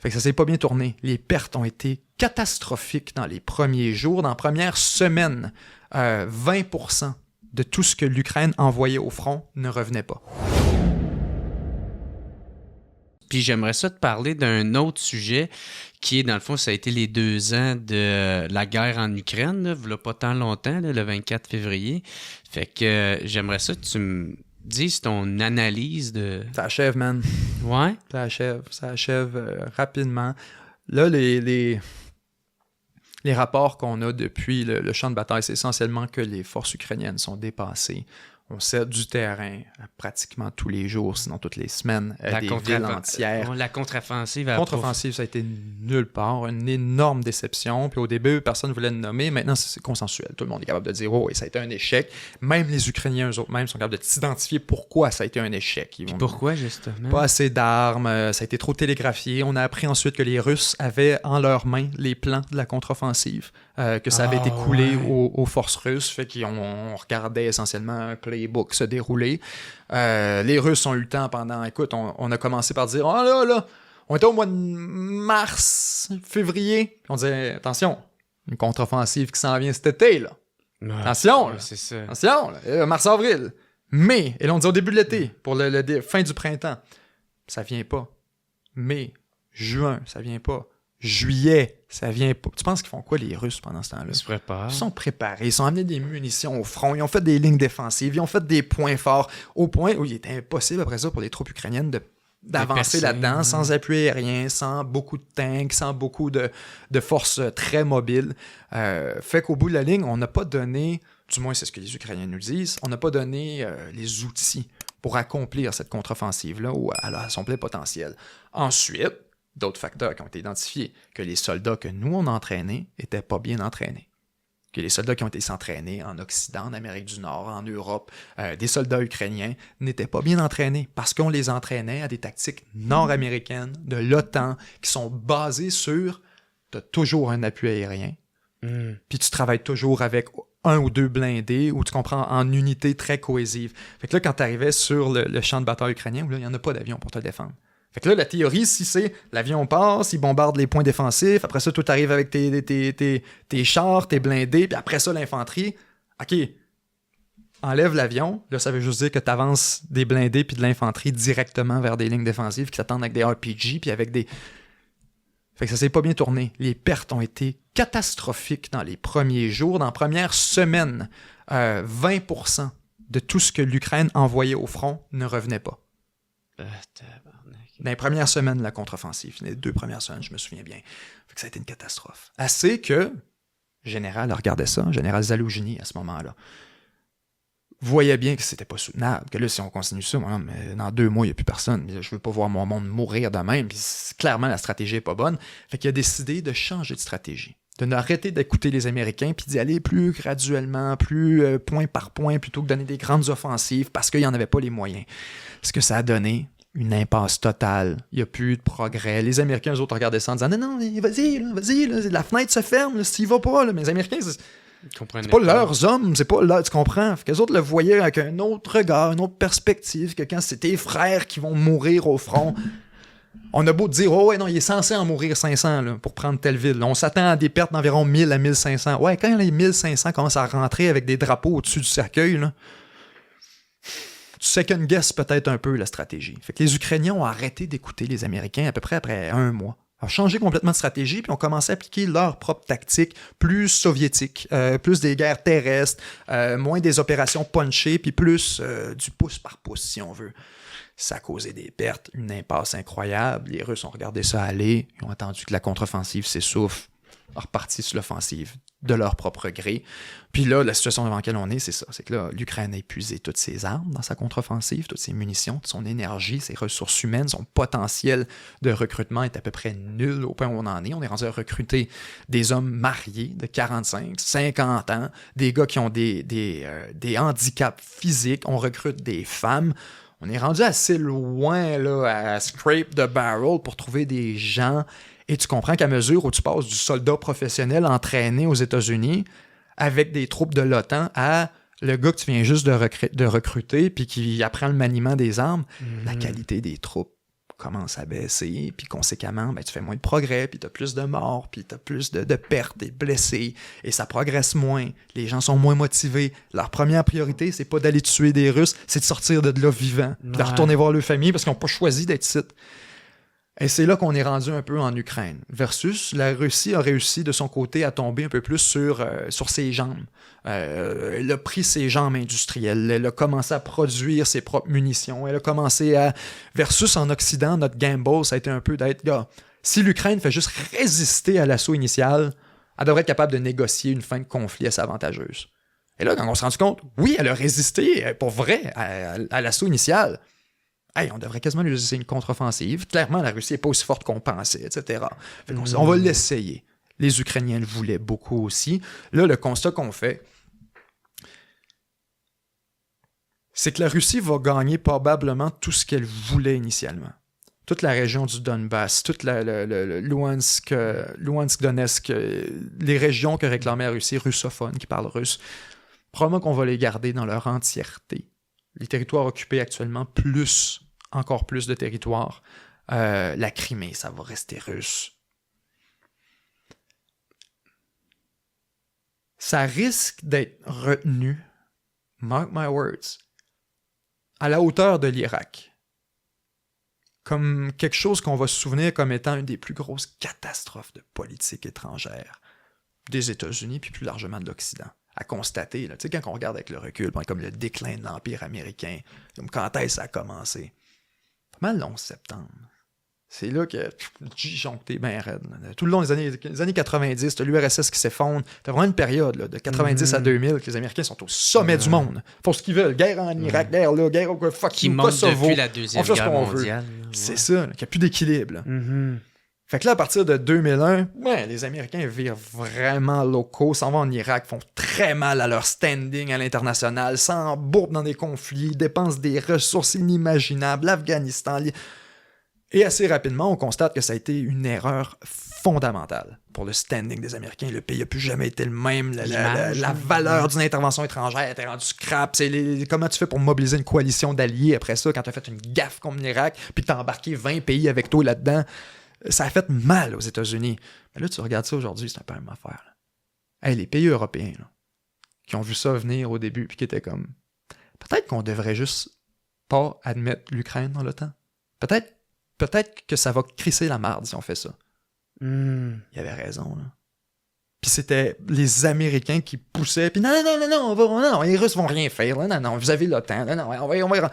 Fait que ça s'est pas bien tourné. Les pertes ont été catastrophiques dans les premiers jours. Dans la première semaine, 20% de tout ce que l'Ukraine envoyait au front ne revenait pas. Puis j'aimerais ça te parler d'un autre sujet qui est, dans le fond, ça a été les 2 ans de la guerre en Ukraine, là, il y a pas tant longtemps, là, le 24 février. Fait que j'aimerais ça que tu me dises ton analyse de... Ça achève, man. Ouais? Ça achève rapidement. Là, les rapports qu'on a depuis le champ de bataille, c'est essentiellement que les forces ukrainiennes sont dépassées. On cède du terrain pratiquement tous les jours, sinon toutes les semaines, des villes entières. La contre-offensive. Contre-offensive, ça a été nulle part, une énorme déception. Puis au début, personne ne voulait le nommer. Maintenant, c'est consensuel. Tout le monde est capable de dire « Oh, et ça a été un échec ». Même les Ukrainiens, eux-mêmes, sont capables de s'identifier pourquoi ça a été un échec. Puis pourquoi, justement? Pas assez d'armes, ça a été trop télégraphié. On a appris ensuite que les Russes avaient en leurs mains les plans de la contre-offensive, que ça avait été coulé aux forces russes. Fait qu'on regardait essentiellement un playbook se dérouler. Les Russes ont eu le temps pendant... Écoute, on a commencé par dire « Oh là, on était au mois de mars, février. » Puis on disait « Attention, une contre-offensive qui s'en vient cet été, là. Attention, là. C'est ça. Attention, là. Mars-avril. Mai, et là, on dit au début de l'été, pour le fin du printemps. Ça vient pas. Mai, juin, ça vient pas. Juillet, ça vient pas. Tu penses qu'ils font quoi, les Russes, pendant ce temps-là? Ils se préparent. Ils sont préparés. Ils ont amené des munitions au front. Ils ont fait des lignes défensives. Ils ont fait des points forts. Au point où il était impossible, après ça, pour les troupes ukrainiennes d'avancer là-dedans sans appui aérien, sans beaucoup de tanks, sans beaucoup de forces très mobiles. Fait qu'au bout de la ligne, on n'a pas donné, du moins c'est ce que les Ukrainiens nous disent, on n'a pas donné les outils pour accomplir cette contre-offensive-là à son plein potentiel. Ensuite, d'autres facteurs qui ont été identifiés, que les soldats que nous, on entraînait n'étaient pas bien entraînés. Que les soldats qui ont été s'entraîner en Occident, en Amérique du Nord, en Europe, des soldats ukrainiens, n'étaient pas bien entraînés parce qu'on les entraînait à des tactiques nord-américaines, de l'OTAN, qui sont basées sur « tu as toujours un appui aérien, puis tu travailles toujours avec 1 ou 2 blindés, ou tu comprends, en unité très cohésive. » Fait que là, quand tu arrivais sur le champ de bataille ukrainien, il n'y en a pas d'avion pour te défendre. Fait que là, la théorie, si c'est l'avion passe, il bombarde les points défensifs, après ça, tout arrive avec tes chars, tes blindés, puis après ça, l'infanterie. OK, enlève l'avion. Là, ça veut juste dire que tu avances des blindés puis de l'infanterie directement vers des lignes défensives qui s'attendent avec des RPG puis avec des... Fait que ça s'est pas bien tourné. Les pertes ont été catastrophiques dans les premiers jours. Dans la première semaine, 20% de tout ce que l'Ukraine envoyait au front ne revenait pas. Dans les premières semaines de la contre-offensive, les 2 premières semaines, je me souviens bien. Fait que ça a été une catastrophe. Assez que le général regardait ça, le général Zaloujny à ce moment-là, voyait bien que c'était pas soutenable, que là, si on continue ça, mais dans 2 mois, il n'y a plus personne. Je veux pas voir mon monde mourir de même. Puis clairement, la stratégie n'est pas bonne. Fait qu'il a décidé de changer de stratégie, de n'arrêter d'écouter les Américains, puis d'y aller plus graduellement, plus point par point, plutôt que de donner des grandes offensives, parce qu'il n'y en avait pas les moyens. Ce que ça a donné, une impasse totale. Il n'y a plus de progrès. Les Américains, eux autres, regardaient ça en disant « Non, vas-y, la fenêtre se ferme, s'il va pas. » Mais les Américains, c'est pas leurs hommes, c'est pas là, tu comprends? Fait qu'eux autres le voyaient avec un autre regard, une autre perspective, que quand c'est tes frères qui vont mourir au front, on a beau dire « Oh ouais, non, il est censé en mourir 500 là, pour prendre telle ville. » On s'attend à des pertes d'environ 1000 à 1500. Ouais, quand les 1500 commencent à rentrer avec des drapeaux au-dessus du cercueil, là, tu second guess peut-être un peu la stratégie. Fait que les Ukrainiens ont arrêté d'écouter les Américains à peu près après 1 mois. Ont changé complètement de stratégie, puis ont commencé à appliquer leur propre tactique plus soviétique, plus des guerres terrestres, moins des opérations punchées, puis plus du pouce par pouce, si on veut. Ça a causé des pertes, une impasse incroyable. Les Russes ont regardé ça aller, ils ont attendu que la contre-offensive s'essouffle, reparti sur l'offensive de leur propre gré. Puis là, la situation dans laquelle on est, c'est ça. C'est que là, l'Ukraine a épuisé toutes ses armes dans sa contre-offensive, toutes ses munitions, toute son énergie, ses ressources humaines, son potentiel de recrutement est à peu près nul au point où on en est. On est rendu à recruter des hommes mariés de 45, 50 ans, des gars qui ont des handicaps physiques. On recrute des femmes. On est rendu assez loin là, à scrape the barrel pour trouver des gens. Et tu comprends qu'à mesure où tu passes du soldat professionnel entraîné aux États-Unis avec des troupes de l'OTAN à le gars que tu viens juste de recruter puis qui apprend le maniement des armes, la qualité des troupes commence à baisser, puis conséquemment, ben, tu fais moins de progrès, puis tu as plus de morts, puis tu as plus de pertes et de blessés, et ça progresse moins. Les gens sont moins motivés. Leur première priorité, c'est pas d'aller tuer des Russes, c'est de sortir de là vivant, puis de retourner voir leur famille parce qu'ils n'ont pas choisi d'être ici. Et c'est là qu'on est rendu un peu en Ukraine. Versus, la Russie a réussi de son côté à tomber un peu plus sur ses jambes. Elle a pris ses jambes industrielles. Elle a commencé à produire ses propres munitions. Elle a commencé à... Versus en Occident, notre gamble, ça a été un peu d'être... Gars, si l'Ukraine fait juste résister à l'assaut initial, elle devrait être capable de négocier une fin de conflit assez avantageuse. Et là, quand on s'est rendu compte, oui, elle a résisté pour vrai à l'assaut initial. Hey, on devrait quasiment lui laisser une contre-offensive. Clairement, la Russie n'est pas aussi forte qu'on pensait, etc. Fait qu'on on va l'essayer. Les Ukrainiens le voulaient beaucoup aussi. Là, le constat qu'on fait, c'est que la Russie va gagner probablement tout ce qu'elle voulait initialement. Toute la région du Donbass, toute le Luhansk, Donetsk, les régions que réclamait la Russie, russophones, qui parlent russe, probablement qu'on va les garder dans leur entièreté. Les territoires occupés actuellement, encore plus de territoires. La Crimée, ça va rester russe. Ça risque d'être retenu, mark my words, à la hauteur de l'Irak. Comme quelque chose qu'on va se souvenir comme étant une des plus grosses catastrophes de politique étrangère des États-Unis, puis plus largement de l'Occident. À constater, là, tu sais, quand on regarde avec le recul, comme le déclin de l'Empire américain, comme quand est-ce que ça a commencé? Pas mal le 11 septembre. C'est là que j'ai joncté bien raide. Là. Tout le long des années 90, t'as l'URSS qui s'effondre. T'as vraiment une période là, de 90 à 2000 que les Américains sont au sommet du monde. Ils font ce qu'ils veulent. Guerre en Irak, guerre là, guerre au fuck you, Kosovo. Depuis la Deuxième Guerre mondiale. C'est ça, qu'il n'y a plus d'équilibre. Là. Fait que là, à partir de 2001, les Américains virent vraiment locaux, s'en vont en Irak, font très mal à leur standing à l'international, s'embourbent dans des conflits, dépensent des ressources inimaginables, l'Afghanistan. Et assez rapidement, on constate que ça a été une erreur fondamentale pour le standing des Américains. Le pays n'a plus jamais été le même. La valeur d'une intervention étrangère était rendue scrap. Comment tu fais pour mobiliser une coalition d'alliés après ça, quand tu as fait une gaffe contre l'Irak, puis que tu as embarqué 20 pays avec toi là-dedans? Ça a fait mal aux États-Unis. Mais là, tu regardes ça aujourd'hui, c'est un peu la même affaire. Là. Hey, les pays européens, là, qui ont vu ça venir au début, puis qui étaient comme... Peut-être qu'on devrait juste pas admettre l'Ukraine dans l'OTAN. Peut-être que ça va crisser la marde si on fait ça. Il y avait raison, là. Puis c'était les Américains qui poussaient, puis non, les Russes vont rien faire, là, non, vous avez l'OTAN, on va...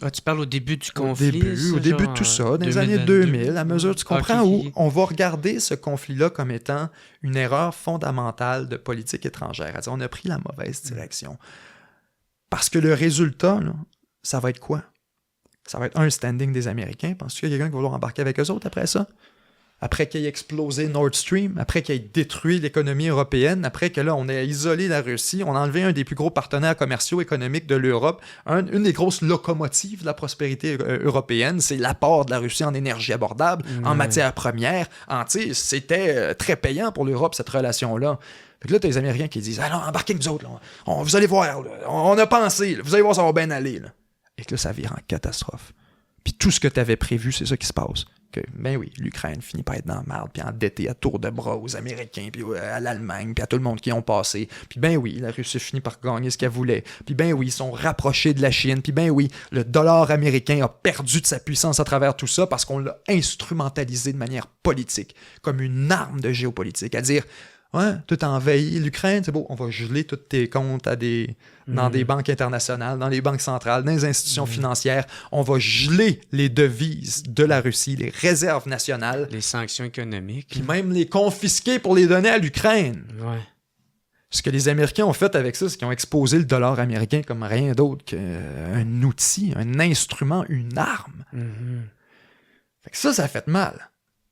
Ah, tu parles au début du conflit? Au début de tout ça, dans les années 2000, à mesure, tu comprends, où on va regarder ce conflit-là comme étant une erreur fondamentale de politique étrangère. C'est-à-dire, on a pris la mauvaise direction. Parce que le résultat, là, ça va être quoi? Ça va être un standing des Américains. Penses-tu qu'il y a quelqu'un qui va vouloir embarquer avec eux autres après ça? Après qu'il ait explosé Nord Stream, après qu'il ait détruit l'économie européenne, après que là, on ait isolé la Russie, on a enlevé un des plus gros partenaires commerciaux économiques de l'Europe, une des grosses locomotives de la prospérité européenne, c'est l'apport de la Russie en énergie abordable, en matières premières. C'était très payant pour l'Europe, cette relation-là. Fait que là, t'as les Américains qui disent « Ah non, embarquez avec nous autres, là. Vous allez voir, là. On a pensé, là. Vous allez voir, ça va bien aller. » là. Et que là, ça vire en catastrophe. Puis tout ce que tu avais prévu, c'est ça qui se passe. Que, ben oui, l'Ukraine finit par être dans la merde, puis endettée à tour de bras aux Américains, puis à l'Allemagne, puis à tout le monde qui ont passé. Puis ben oui, la Russie finit par gagner ce qu'elle voulait. Puis ben oui, ils sont rapprochés de la Chine. Puis ben oui, le dollar américain a perdu de sa puissance à travers tout ça parce qu'on l'a instrumentalisé de manière politique, comme une arme de géopolitique. À dire... Ouais, tout envahi l'Ukraine, c'est beau, on va geler tous tes comptes dans des banques internationales, dans les banques centrales, dans les institutions financières. On va geler les devises de la Russie, les réserves nationales. Les sanctions économiques. Puis même les confisquer pour les donner à l'Ukraine. Ouais. Ce que les Américains ont fait avec ça, c'est qu'ils ont exposé le dollar américain comme rien d'autre qu'un outil, un instrument, une arme. Fait que ça a fait mal.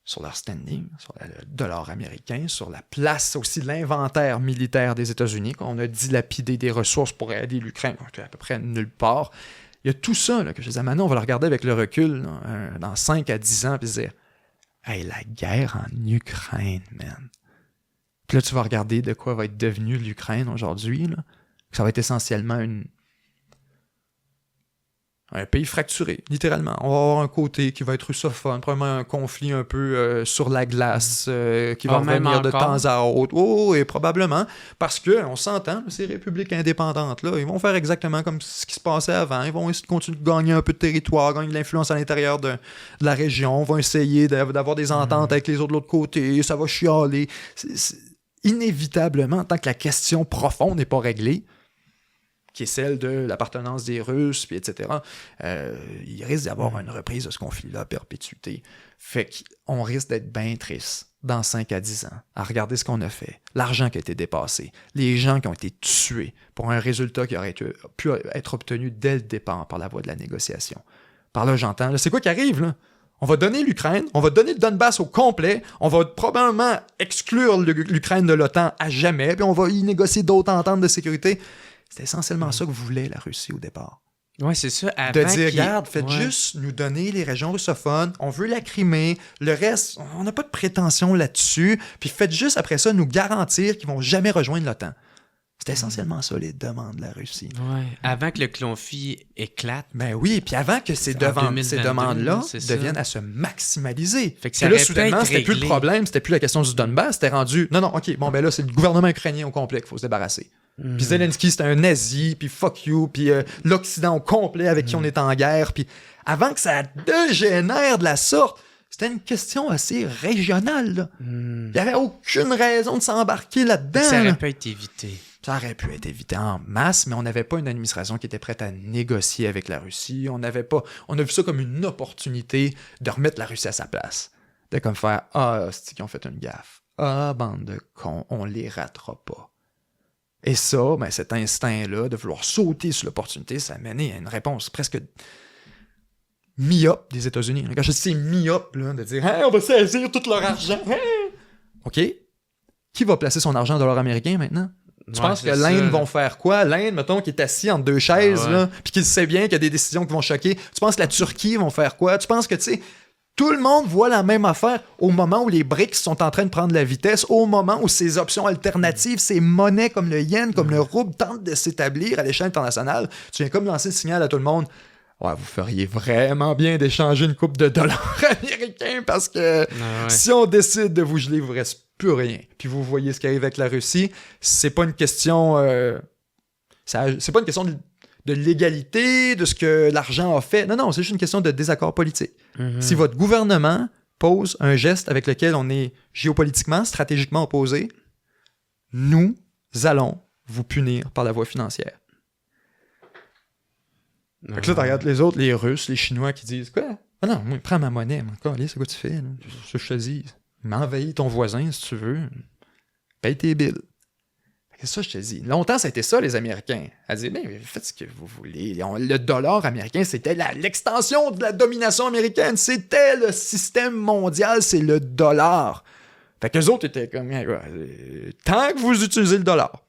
Sur leur standing, sur le dollar américain, sur la place aussi de l'inventaire militaire des États-Unis, qu'on a dilapidé des ressources pour aider l'Ukraine, à peu près nulle part. Il y a tout ça là, que je disais, maintenant, on va le regarder avec le recul là, dans 5 à 10 ans, puis se dire « Hey, la guerre en Ukraine, man! » Puis là, tu vas regarder de quoi va être devenue l'Ukraine aujourd'hui. Là. Ça va être essentiellement Un pays fracturé, littéralement. On va avoir un côté qui va être russophone, probablement un conflit un peu sur la glace qui va revenir de temps à autre. Oh, et probablement, parce qu'on s'entend, ces républiques indépendantes-là, ils vont faire exactement comme ce qui se passait avant. Ils vont essayer de continuer de gagner un peu de territoire, gagner de l'influence à l'intérieur de la région, vont essayer d'avoir des ententes avec les autres de l'autre côté, ça va chialer. Inévitablement, tant que la question profonde n'est pas réglée, qui est celle de l'appartenance des Russes, puis etc., il risque d'y avoir une reprise de ce conflit-là à perpétuité. Fait qu'on risque d'être bien triste dans 5 à 10 ans à regarder ce qu'on a fait, l'argent qui a été dépassé, les gens qui ont été tués pour un résultat qui aurait pu être obtenu dès le départ par la voie de la négociation. Par là, j'entends, c'est quoi qui arrive, là? On va donner l'Ukraine, on va donner le Donbass au complet, on va probablement exclure l'Ukraine de l'OTAN à jamais, puis on va y négocier d'autres ententes de sécurité. C'était essentiellement ça que voulait la Russie au départ. Oui, c'est ça. De dire, regarde, faites juste nous donner les régions russophones, on veut la Crimée, le reste, on n'a pas de prétention là-dessus, puis faites juste après ça nous garantir qu'ils vont jamais rejoindre l'OTAN. C'était essentiellement ça, les demandes de la Russie. Ouais. Avant que le conflit éclate. Ben oui, puis avant que ces demandes-là deviennent à se maximaliser. Fait que ça là, soudainement, c'était plus le problème, c'était plus la question du Donbass, c'était rendu, non, ok, bon, ben là, c'est le gouvernement ukrainien au complet qu'il faut se débarrasser. Puis Zelensky, c'était un nazi, puis fuck you, puis l'Occident au complet avec qui on est en guerre. Puis avant que ça dégénère de la sorte, c'était une question assez régionale. Là. Il n'y avait aucune raison de s'embarquer là-dedans. Ça aurait pu être évité. Ça aurait pu être évité en masse, mais on n'avait pas une administration qui était prête à négocier avec la Russie. On a vu ça comme une opportunité de remettre la Russie à sa place. De comme faire « Ah, c'est qu'ils ont fait une gaffe. Ah, bande de cons, on les ratera pas. » Et ça, ben, cet instinct-là de vouloir sauter sur l'opportunité, ça a mené à une réponse presque myope des États-Unis. Quand je dis c'est myope, là, de dire hey, « on va saisir tout leur argent. Hey! » OK? Qui va placer son argent en dollars américains maintenant? Tu penses que l'Inde vont faire quoi? L'Inde, mettons, qui est assis entre deux chaises, là, puis qui sait bien qu'il y a des décisions qui vont choquer. Tu penses que la Turquie vont faire quoi? Tu penses que, tu sais, tout le monde voit la même affaire au moment où les BRICS sont en train de prendre la vitesse, au moment où ces options alternatives, ces monnaies comme le yen, comme le rouble tentent de s'établir à l'échelle internationale. Tu viens comme lancer le signal à tout le monde. Ouais, vous feriez vraiment bien d'échanger une coupe de dollars américains parce que si on décide de vous geler, il vous reste plus rien. Puis vous voyez ce qui arrive avec la Russie. C'est pas une question... c'est pas une question de l'égalité, de ce que l'argent a fait. Non, c'est juste une question de désaccord politique. Si votre gouvernement pose un geste avec lequel on est géopolitiquement, stratégiquement opposé, nous allons vous punir par la voie financière. Fait que là, tu regardes les autres, les Russes, les Chinois qui disent « Quoi? Ah non, moi, prends ma monnaie. C'est quoi tu fais? Là? C'est ce que je te dis. M'envahis ton voisin si tu veux. Paye tes billes. » C'est ça, je te dis. Longtemps, ça a été ça, les Américains. À dire, mais faites ce que vous voulez. Le dollar américain, c'était l'extension de la domination américaine. C'était le système mondial, c'est le dollar. Fait qu'eux autres étaient comme, tant que vous utilisez le dollar,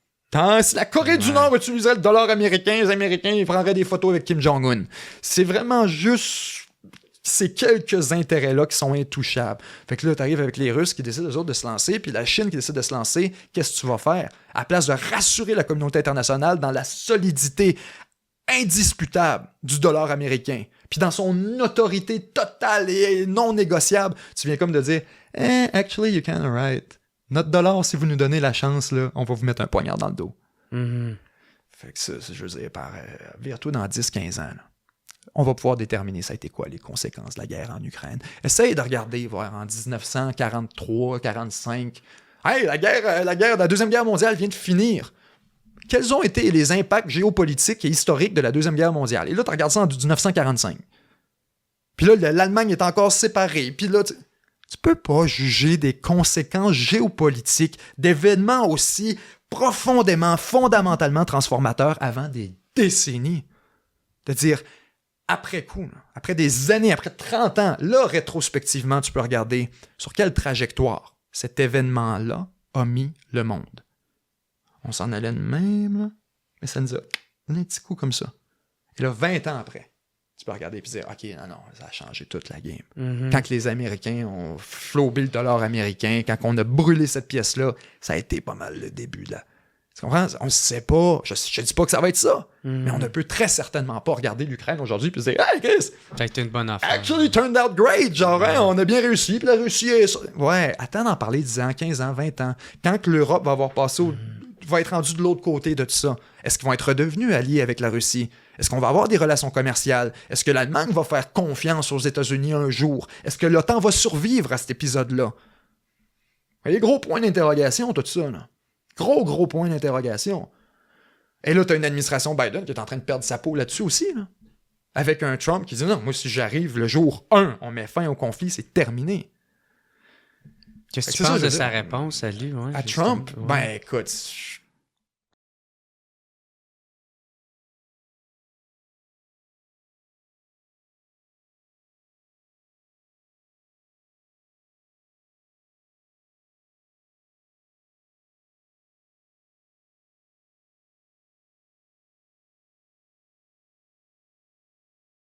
si la Corée du Nord utilisait le dollar américain, les Américains, ils prendraient des photos avec Kim Jong-un. C'est vraiment juste ces quelques intérêts-là qui sont intouchables. Fait que là, t'arrives avec les Russes qui décident, eux autres, de se lancer, puis la Chine qui décide de se lancer. Qu'est-ce que tu vas faire? À place de rassurer la communauté internationale dans la solidité indisputable du dollar américain, puis dans son autorité totale et non négociable, tu viens comme de dire « actually, you're kind of right. Notre dollar, si vous nous donnez la chance, là, on va vous mettre un poignard dans le dos. Fait que ça, je veux dire, bientôt dans 10-15 ans, là, on va pouvoir déterminer ça a été quoi les conséquences de la guerre en Ukraine. Essaye de regarder, voir en 1943-45. Hey, la guerre de la Deuxième Guerre mondiale vient de finir. Quels ont été les impacts géopolitiques et historiques de la Deuxième Guerre mondiale? Et là, tu regardes ça en 1945. Puis là, l'Allemagne est encore séparée. Puis là, tu peux pas juger des conséquences géopolitiques d'événements aussi profondément, fondamentalement transformateurs avant des décennies. De dire... Après coup, là, après des années, après 30 ans, là, rétrospectivement, tu peux regarder sur quelle trajectoire cet événement-là a mis le monde. On s'en allait de même, là, mais ça nous a donné un petit coup comme ça. Et là, 20 ans après, tu peux regarder et dire « OK, non, ça a changé toute la game. Quand les Américains ont flobé le dollar américain, quand on a brûlé cette pièce-là, ça a été pas mal le début, là. Tu comprends? On ne sait pas. Je ne dis pas que ça va être ça, mais on ne peut très certainement pas regarder l'Ukraine aujourd'hui et se dire « Hey, Chris, Ça a été une bonne affaire. actually turned out great! » Genre, hein, on a bien réussi, puis la Russie est... Ouais, attends d'en parler 10 ans, 15 ans, 20 ans. Quand que l'Europe va avoir passé va être rendue de l'autre côté de tout ça, est-ce qu'ils vont être redevenus alliés avec la Russie? Est-ce qu'on va avoir des relations commerciales? Est-ce que l'Allemagne va faire confiance aux États-Unis un jour? Est-ce que l'OTAN va survivre à cet épisode-là? Il y a des gros points d'interrogation, tout ça, là. Gros point d'interrogation. Et là, tu as une administration Biden qui est en train de perdre sa peau là-dessus aussi, là. Avec un Trump qui dit non, moi, si j'arrive le jour 1, on met fin au conflit, c'est terminé. Qu'est-ce que tu penses de sa réponse à lui? Ouais, à Trump? Ouais. Ben, écoute,